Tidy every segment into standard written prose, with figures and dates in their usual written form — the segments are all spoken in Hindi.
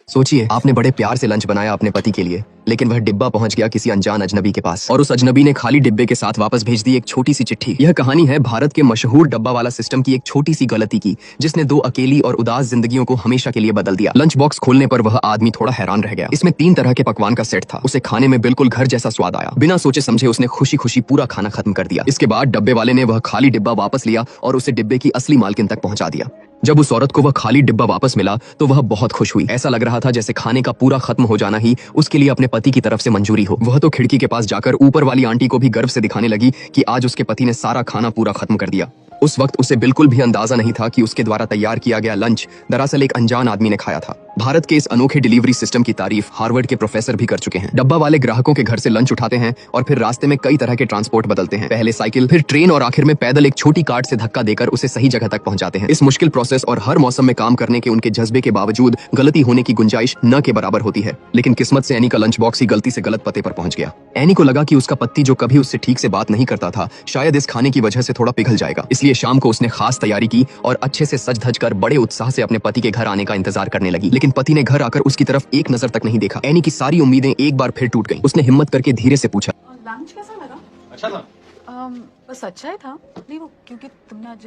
सोचिए, आपने बड़े प्यार से लंच बनाया अपने पति के लिए, लेकिन वह डिब्बा पहुंच गया किसी अनजान अजनबी के पास और उस अजनबी ने खाली डिब्बे के साथ वापस भेज दी एक छोटी सी चिट्ठी। यह कहानी है भारत के मशहूर डब्बा वाला सिस्टम की एक छोटी सी गलती की, जिसने दो अकेली और उदास जिंदगियों को हमेशा के लिए बदल दिया। लंच बॉक्स खोलने पर वह आदमी थोड़ा हैरान रह गया। इसमें 3 तरह के पकवान का सेट था। उसे खाने में बिल्कुल घर जैसा स्वाद आया। बिना सोचे समझे उसने खुशी खुशी पूरा खाना खत्म कर दिया। इसके बाद डब्बे वाले ने वह खाली डिब्बा वापस लिया और उसे डिब्बे की असली मालकिन तक पहुंचा दिया। जब उस औरत को वह खाली डिब्बा वापस मिला तो वह बहुत खुश हुई। ऐसा लग रहा था जैसे खाने का पूरा खत्म हो जाना ही उसके लिए अपने पति की तरफ से मंजूरी हो। वह तो खिड़की के पास जाकर ऊपर वाली आंटी को भी गर्व से दिखाने लगी कि आज उसके पति ने सारा खाना पूरा खत्म कर दिया। उस वक्त उसे बिल्कुल भी अंदाजा नहीं था कि उसके द्वारा तैयार किया गया लंच दरअसल एक अनजान आदमी ने खाया था। भारत के इस अनोखे डिलीवरी सिस्टम की तारीफ हार्वर्ड के प्रोफेसर भी कर चुके हैं। डब्बा वाले ग्राहकों के घर से लंच उठाते हैं और फिर रास्ते में कई तरह के ट्रांसपोर्ट बदलते हैं। पहले साइकिल, फिर ट्रेन और आखिर में पैदल एक छोटी कार्ट से धक्का देकर उसे सही जगह तक पहुंचाते हैं। इस मुश्किल प्रोसेस और हर मौसम में काम करने के उनके जज्बे के बावजूद गलती होने की गुंजाइश न के बराबर होती है। लेकिन किस्मत से एनी का लंच बॉक्स ही गलती से गलत पते पर पहुंच गया। एनी को लगा कि उसका पति जो कभी उससे ठीक से बात नहीं करता था, शायद इस खाने की वजह से थोड़ा पिघल जाएगा। इसलिए शाम को उसने खास तैयारी की और अच्छे से सज धज कर बड़े उत्साह से अपने पति के घर आने का इंतजार करने लगी। लेकिन पति ने घर आकर उसकी तरफ एक नजर तक नहीं देखा। एनी की सारी उम्मीदें एक बार फिर टूट गईं। उसने हिम्मत करके धीरे से पूछा, लंच कैसा लगा? अच्छा था। बस अच्छा ही था। नहीं वो क्योंकि तुमने आज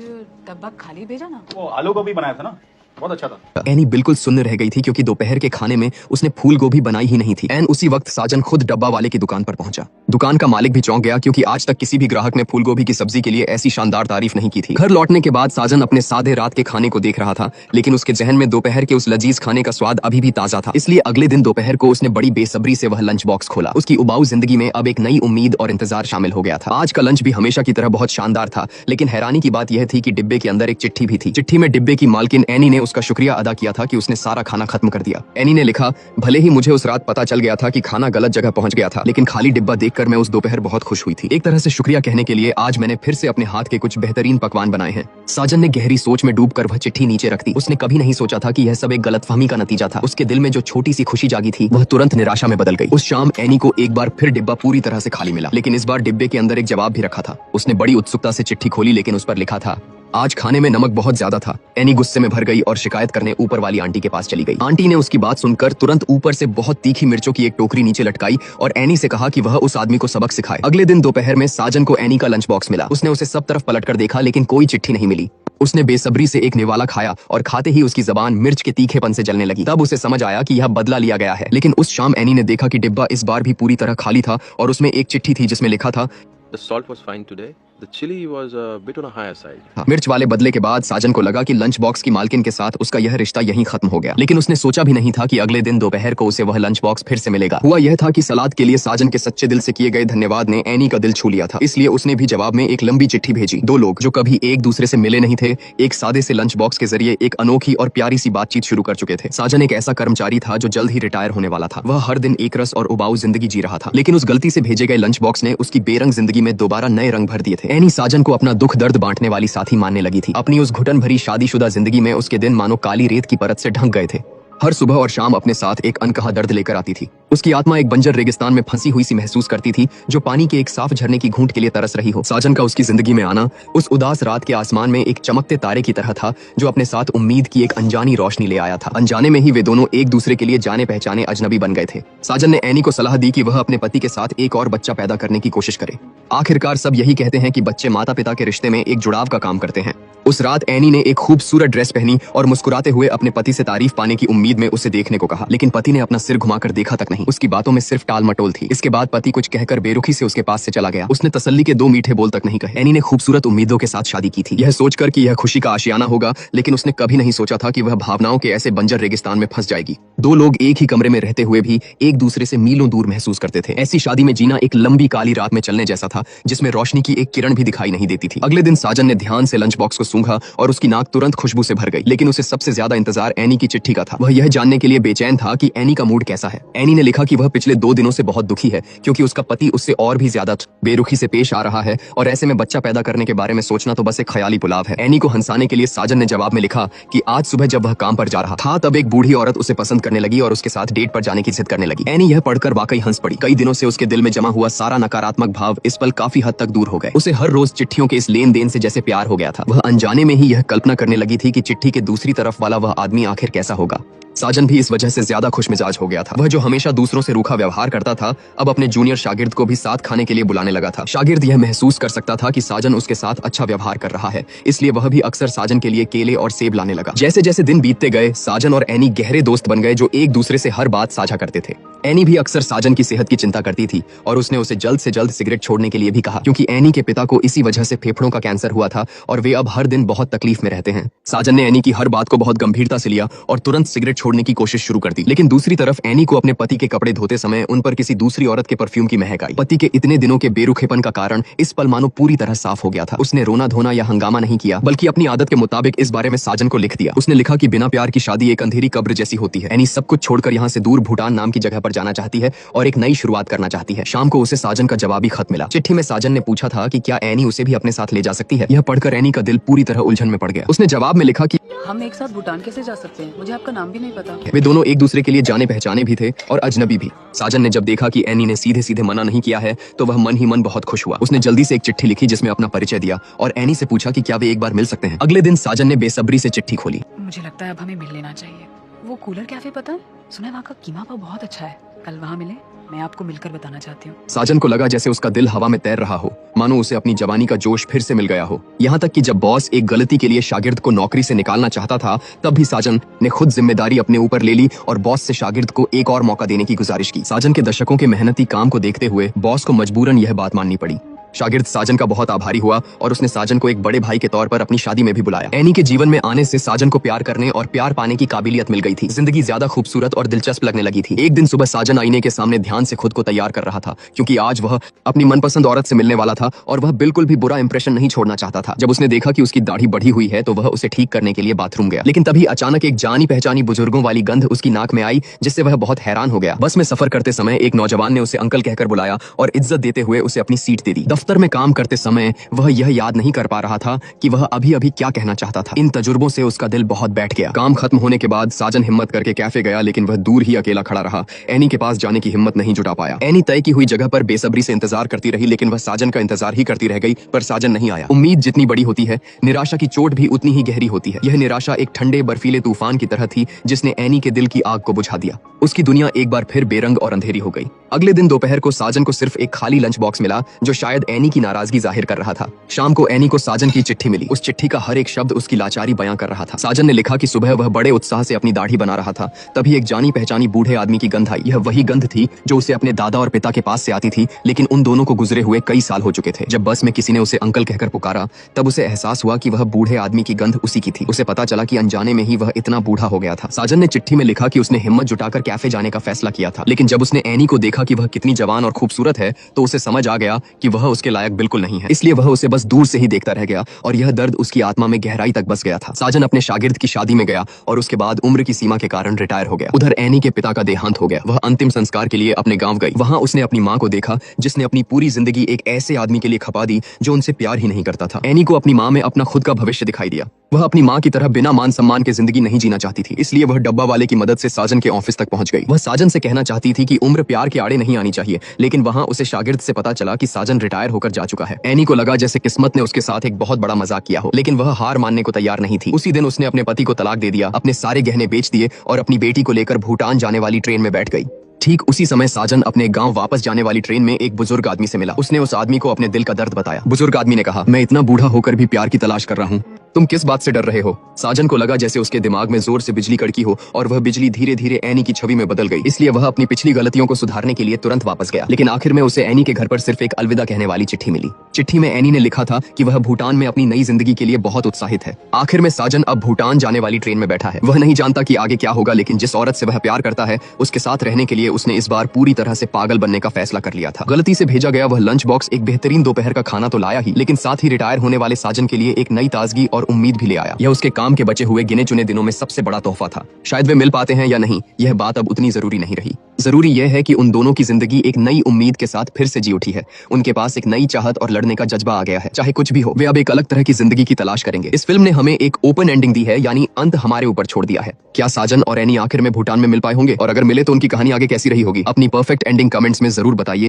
डब्बा खाली भेजा ना। वो आलू गोभी बनाया था ना, बहुत अच्छा था। एनी बिल्कुल सुन्न रह गई थी क्योंकि दोपहर के खाने में उसने फूल गोभी बनाई ही नहीं थी। एन उसी वक्त साजन खुद डब्बा वाले की दुकान पर पहुंचा। दुकान का मालिक भी चौंक गया क्योंकि आज तक किसी भी ग्राहक ने फूल गोभी की सब्जी के लिए ऐसी शानदार तारीफ नहीं की थी। घर लौटने के बाद साजन अपने सादे रात के खाने को देख रहा था, लेकिन उसके जहन में दोपहर के उस लजीज खाने का स्वाद अभी भी ताजा था। इसलिए अगले दिन दोपहर को उसने बड़ी बेसब्री से वह लंच बॉक्स खोला। उसकी उबाऊ जिंदगी में अब एक नई उम्मीद और इंतजार शामिल हो गया था। आज का लंच भी हमेशा की तरह बहुत शानदार था, लेकिन हैरानी की बात यह थी कि डिब्बे के अंदर एक चिट्ठी भी थी। चिट्ठी में डिब्बे की मालकिन एनी ने उसका शुक्रिया अदा किया था कि उसने सारा खाना खत्म कर दिया। एनी ने लिखा, भले ही मुझे उस रात पता चल गया था कि खाना गलत जगह पहुंच गया था, लेकिन खाली डिब्बा देखकर मैं उस दोपहर बहुत खुश हुई थी। एक तरह से शुक्रिया कहने के लिए आज मैंने फिर से अपने हाथ के कुछ बेहतरीन पकवान बनाए हैं। साजन ने गहरी सोच में डूबकर वह चिट्ठी नीचे रख दी। उसने कभी नहीं सोचा था कि यह सब एक गलतफहमी का नतीजा था। उसके दिल में जो छोटी सी खुशी जागी थी वह तुरंत निराशा में बदल गई। उस शाम एनी को एक बार फिर डिब्बा पूरी तरह से खाली मिला, लेकिन इस बार डिब्बे के अंदर एक जवाब भी रखा था। उसने बड़ी उत्सुकता से चिट्ठी खोली, लेकिन उस पर लिखा था, आज खाने में नमक बहुत ज्यादा था। एनी गुस्से में भर गई और शिकायत करने ऊपर वाली आंटी के पास चली गई। आंटी ने उसकी बात सुनकर तुरंत ऊपर से बहुत तीखी मिर्चों की एक टोकरी नीचे लटकाई और एनी से कहा कि वह उस आदमी को सबक सिखाए। अगले दिन दोपहर में साजन को एनी का लंच बॉक्स मिला। उसने उसे सब तरफ पलटकर देखा, लेकिन कोई चिट्ठी नहीं मिली। उसने बेसब्री से एक निवाला खाया और खाते ही उसकी जबान मिर्च के तीखेपन से जलने लगी। तब उसे समझ आया कि यह बदला लिया गया है। लेकिन उस शाम एनी ने देखा कि डिब्बा इस बार भी पूरी तरह खाली था और उसमें एक चिट्ठी थी जिसमें लिखा था, The salt was fine today. The chili was a bit on a higher side. मिर्च वाले बदले के बाद साजन को लगा कि लंच बॉक्स की मालकिन के साथ उसका यह रिश्ता यहीं खत्म हो गया। लेकिन उसने सोचा भी नहीं था कि अगले दिन दोपहर को उसे वह लंच बॉक्स फिर से मिलेगा। हुआ यह था कि सलाद के लिए साजन के सच्चे दिल से किए गए धन्यवाद ने एनी का दिल छू लिया था। इसलिए उसने भी जवाब में एक लंबी चिट्ठी भेजी। दो लोग जो कभी एक दूसरे से मिले नहीं थे, एक सादे से लंच बॉक्स के जरिए एक अनोखी और प्यारी सी बातचीत शुरू कर चुके थे। साजन एक ऐसा कर्मचारी था जो जल्द ही रिटायर होने वाला था। वह हर दिन एक रस और उबाऊ जिंदगी जी रहा था, लेकिन उस गलती से भेजे गए लंच बॉक्स ने उसकी बेरंग जिंदगी में दोबारा नए रंग भर दिए थे। एनी साजन को अपना दुख दर्द बांटने वाली साथी मानने लगी थी। अपनी उस घुटन भरी शादीशुदा जिंदगी में उसके दिन मानो काली रेत की परत से ढंक गए थे। हर सुबह और शाम अपने साथ एक अनकहा दर्द लेकर आती थी। उसकी आत्मा एक बंजर रेगिस्तान में फंसी हुई सी महसूस करती थी, जो पानी के एक साफ झरने की घूंट के लिए तरस रही हो। साजन का उसकी जिंदगी में आना उस उदास रात के आसमान में एक चमकते तारे की तरह था, जो अपने साथ उम्मीद की एक अनजानी रोशनी ले आया था। अनजाने में ही वे दोनों एक दूसरे के लिए जाने पहचाने अजनबी बन गए थे। साजन ने एनी को सलाह दी कि वह अपने पति के साथ एक और बच्चा पैदा करने की कोशिश करे। आखिरकार सब यही कहते हैं कि बच्चे माता पिता के रिश्ते में एक जुड़ाव का काम करते हैं। उस रात एनी ने एक खूबसूरत ड्रेस पहनी और मुस्कुराते हुए अपने पति से तारीफ पाने की उम्मीद में उसे देखने को कहा, लेकिन पति ने अपना सिर घुमाकर देखा तक नहीं। उसकी बातों में सिर्फ टाल मटोल थी। इसके बाद पति कुछ कहकर बेरुखी से उसके पास से चला गया। उसने तसल्ली के 2 मीठे बोल तक नहीं कहे। एनी ने खूबसूरत उम्मीदों के साथ शादी की थी, यह सोचकर कि यह खुशी का आशियाना होगा, लेकिन उसने कभी नहीं सोचा था कि वह भावनाओं के ऐसे बंजर रेगिस्तान में फंस जाएगी। 2 लोग एक ही कमरे में रहते हुए भी एक दूसरे से मीलों दूर महसूस करते थे। ऐसी शादी में जीना एक लंबी काली रात में चलने जैसा था, जिसमें रोशनी की एक किरण भी दिखाई नहीं देती थी। अगले दिन साजन ने ध्यान से लंच बॉक्स को सूंघा और उसकी नाक तुरंत खुशबू से भर गई। लेकिन उसे सबसे ज्यादा इंतजार एनी की चिट्ठी का था। वह यह जानने के लिए बेचैन था कि एनी का मूड कैसा है। एनी ने लिखा कि वह पिछले 2 दिनों से बहुत दुखी है क्योंकि उसका पति उससे और भी ज्यादा बेरुखी से पेश आ रहा है और ऐसे में बच्चा पैदा करने के बारे में सोचना तो बस एक ख्याली पुलाव है। एनी को हंसाने के लिए साजन ने जवाब में लिखा कि आज सुबह जब वह काम पर जा रहा था तब एक बूढ़ी औरत उसे पसंद करने लगी और उसके साथ डेट पर जाने की जिद करने लगी। एनी यह पढ़कर वाकई हंस पड़ी। कई दिनों से उसके दिल में जमा हुआ सारा नकारात्मक भाव इस पल काफी हद तक दूर हो गए। उसे हर रोज चिट्ठियों के इस लेन देन से जैसे प्यार हो गया था। वह अनजाने में ही यह कल्पना करने लगी थी कि चिट्ठी के दूसरी तरफ वाला वह आदमी आखिर कैसा होगा। साजन भी इस वजह से ज्यादा खुशमिजाज हो गया था। वह जो हमेशा दूसरों से रूखा व्यवहार करता था, अब अपने जूनियर शागिर्द को भी साथ खाने के लिए बुलाने लगा था। शागिर्द यह महसूस कर सकता था कि साजन उसके साथ अच्छा व्यवहार कर रहा है, इसलिए वह भी अक्सर साजन के लिए केले और सेब लाने लगा। जैसे जैसे दिन बीतते गए, साजन और एनी गहरे दोस्त बन गए जो एक दूसरे से हर बात साझा करते थे। एनी भी अक्सर साजन की सेहत की चिंता करती थी और उसने उसे जल्द से जल्द सिगरेट छोड़ने के लिए भी कहा, क्योंकि एनी के पिता को इसी वजह से फेफड़ों का कैंसर हुआ था और वे अब हर दिन बहुत तकलीफ में रहते हैं। साजन ने एनी की हर बात को बहुत गंभीरता से लिया और तुरंत सिगरेट छोड़ने की कोशिश शुरू कर दी। लेकिन दूसरी तरफ एनी को अपने पति के कपड़े धोते समय उन पर किसी दूसरी औरत के परफ्यूम की महक आई। पति के इतने दिनों के बेरुखेपन का कारण इस पल मानो पूरी तरह साफ हो गया था। उसने रोना धोना या हंगामा नहीं किया, बल्कि अपनी आदत के मुताबिक इस बारे में साजन को लिख दिया। उसने लिखा कि बिना प्यार की शादी एक अंधेरी कब्र जैसी होती है। एनी सब कुछ छोड़कर यहाँ से दूर भूटान नाम की जगह पर जाना चाहती है और एक नई शुरुआत करना चाहती है। शाम को उसे साजन का जवाबी खत मिला। चिट्ठी में साजन ने पूछा था कि क्या एनी उसे भी अपने साथ ले जा सकती है। यह पढ़कर एनी का दिल पूरी तरह उलझन में पड़ गया। उसने जवाब में लिखा कि हम एक साथ भूटान कैसे जा सकते हैं? मुझे आपका नाम भी नहीं पता। वे दोनों एक दूसरे के लिए जाने पहचाने भी थे और अजनबी भी। साजन ने जब देखा कि एनी ने सीधे सीधे मना नहीं किया है तो वह मन ही मन बहुत खुश हुआ। उसने जल्दी से एक चिट्ठी लिखी जिसमें अपना परिचय दिया और एनी से पूछा कि क्या वे एक बार मिल सकते हैं। अगले दिन साजन ने बेसब्री से चिट्ठी खोली। मुझे लगता है अब हमें मिल लेना चाहिए। वो कूलर कैफे पता है? सुना है वहाँ का कीमा पाव बहुत अच्छा है। कल वहाँ मिले, मैं आपको मिलकर बताना चाहती हूँ। साजन को लगा जैसे उसका दिल हवा में तैर रहा हो, मानो उसे अपनी जवानी का जोश फिर से मिल गया हो। यहाँ तक कि जब बॉस एक गलती के लिए शागिर्द को नौकरी से निकालना चाहता था, तब भी साजन ने खुद जिम्मेदारी अपने ऊपर ले ली और बॉस से शागिर्द को एक और मौका देने की गुजारिश की। साजन के दशकों के मेहनती काम को देखते हुए बॉस को मजबूरन यह बात माननी पड़ी। शागिर्द साजन का बहुत आभारी हुआ और उसने साजन को एक बड़े भाई के तौर पर अपनी शादी में भी बुलाया। एनी के जीवन में आने से साजन को प्यार करने और प्यार पाने की काबिलियत मिल गई थी। जिंदगी ज्यादा खूबसूरत और दिलचस्प लगने लगी थी। एक दिन सुबह साजन आईने के सामने ध्यान से खुद को तैयार कर रहा था, क्योंकि आज वह अपनी मनपसंद औरत से मिलने वाला था और वह बिल्कुल भी बुरा इंप्रेशन नहीं छोड़ना चाहता था। जब उसने देखा कि उसकी दाढ़ी बढ़ी हुई है तो वह उसे ठीक करने के लिए बाथरूम गया। लेकिन तभी अचानक एक जानी पहचानी बुजुर्गों वाली गंध उसकी नाक में आई, जिससे वह बहुत हैरान हो गया। बस में सफर करते समय एक नौजवान ने उसे अंकल कहकर बुलाया और इज्जत देते हुए उसे अपनी सीट दे दी। दफ्तर में काम करते समय वह यह याद नहीं कर पा रहा था कि वह अभी अभी क्या कहना चाहता था। इन तजुर्बों से उसका दिल बहुत बैठ गया। काम खत्म होने के बाद साजन हिम्मत करके कैफे गया, लेकिन वह दूर ही अकेला खड़ा रहा। एनी के पास जाने की हिम्मत नहीं जुटा पाया। एनी तय की हुई जगह पर बेसब्री से इंतजार करती रही, लेकिन वह साजन का इंतजार ही करती रह गई, पर साजन नहीं आया। उम्मीद जितनी बड़ी होती है, निराशा की चोट भी उतनी ही गहरी होती है। यह निराशा एक ठंडे बर्फीले तूफान की तरह थी जिसने एनी के दिल की आग को बुझा दिया। उसकी दुनिया एक बार फिर बेरंग और अंधेरी हो गई। अगले दिन दोपहर को साजन को सिर्फ एक खाली लंच बॉक्स मिला, जो शायद एनी की नाराजगी जाहिर कर रहा था। शाम को एनी को साजन की चिट्ठी मिली। उस चिट्ठी का हर एक शब्द उसकी लाचारी बयां कर रहा था। साजन ने लिखा कि सुबह वह बड़े उत्साह से अपनी दाढ़ी बना रहा था, तभी एक जानी पहचानी बूढ़े आदमी की गंध आई। यह वही गंध थी जो उसे अपने दादा और पिता के पास से आती थी, लेकिन उन दोनों को गुजरे हुए कई साल हो चुके थे। जब बस में किसी ने उसे अंकल कहकर पुकारा, तब उसे एहसास हुआ कि वह बूढ़े आदमी की गंध उसी की थी। उसे पता चला कि अनजाने में ही वह इतना बूढ़ा हो गया था। साजन ने चिट्ठी में लिखा कि उसने हिम्मत जुटाकर कैफे जाने का फैसला किया था, लेकिन जब उसने एनी को देखा कि वह कितनी जवान और खूबसूरत है, तो उसे समझ आ गया कि वह उसके लायक बिल्कुल नहीं है। इसलिए वह उसे बस दूर से ही देखता रह गया और यह दर्द उसकी आत्मा में गहराई तक बस गया था। साजन अपने शागिर्द की शादी में गया और उसके बाद उम्र की सीमा के कारण रिटायर हो गया। उधर एनी के पिता का देहांत हो गया। वह अंतिम संस्कार के लिए अपने गांव गई। वहां उसने अपनी मां को देखा, जिसने अपनी पूरी जिंदगी एक ऐसे आदमी के लिए खपा दी जो उनसे प्यार ही नहीं करता था। एनी को अपनी मां में अपना खुद का भविष्य दिखाई दिया। वह अपनी मां की तरह बिना मान सम्मान के जिंदगी नहीं जीना चाहती थी, इसलिए वह डब्बा वाले की मदद से साजन के ऑफिस तक पहुंच गई। वह साजन से कहना चाहती थी कि उम्र प्यार के आड़े नहीं आनी चाहिए, लेकिन वहां उसे शागिर्द से पता चला कि साजन रिटायर होकर जा चुका है। एनी को लगा जैसे किस्मत ने उसके साथ एक बहुत बड़ा मजाक किया हो, लेकिन वह हार मानने को तैयार नहीं थी। उसी दिन उसने अपने पति को तलाक दे दिया, अपने सारे गहने बेच दिए और अपनी बेटी को लेकर भूटान जाने वाली ट्रेन में बैठ गई। ठीक उसी समय साजन अपने गांव वापस जाने वाली ट्रेन में एक बुजुर्ग आदमी से मिला। उसने उस आदमी को अपने दिल का दर्द बताया। बुजुर्ग आदमी ने कहा, मैं इतना बूढ़ा होकर भी प्यार की तलाश कर रहा हूँ, तुम किस बात से डर रहे हो? साजन को लगा जैसे उसके दिमाग में जोर से बिजली कड़की हो और वह बिजली धीरे धीरे एनी की छवि में बदल गई। इसलिए वह अपनी पिछली गलतियों को सुधारने के लिए तुरंत वापस गया। लेकिन आखिर में उसे एनी के घर पर सिर्फ एक अलविदा कहने वाली चिट्ठी मिली। चिट्ठी में एनी ने लिखा था कि वह भूटान में अपनी नई जिंदगी के लिए बहुत उत्साहित है। आखिर में साजन अब भूटान जाने वाली ट्रेन में बैठा है। वह नहीं जानता कि आगे क्या होगा, लेकिन जिस औरत से वह प्यार करता है उसके साथ रहने के लिए उसने इस बार पूरी तरह से पागल बनने का फैसला कर लिया था। गलती से भेजा गया वह लंच बॉक्स एक बेहतरीन दोपहर का खाना तो लाया ही, लेकिन साथ ही रिटायर होने वाले साजन के लिए एक नई ताजगी और उम्मीद भी ले आया। यह उसके काम के बचे हुए गिने चुने दिनों में सबसे बड़ा तोहफा था। शायद वे मिल पाते हैं या नहीं, यह बात अब उतनी जरूरी नहीं रही। जरूरी यह है कि उन दोनों की जिंदगी एक नई उम्मीद के साथ फिर से जी उठी है। उनके पास एक नई चाहत और लड़ने का जज्बा आ गया है। चाहे कुछ भी हो, वे अब एक अलग तरह की जिंदगी की तलाश करेंगे। इस फिल्म ने हमें एक ओपन एंडिंग दी है, यानी अंत हमारे ऊपर छोड़ दिया है। क्या साजन और एनी आखिर में भूटान में मिल पाए होंगे? और अगर मिले तो उनकी कहानी आगे कैसी रही होगी? अपनी परफेक्ट एंडिंग कमेंट्स में जरूर बताइए।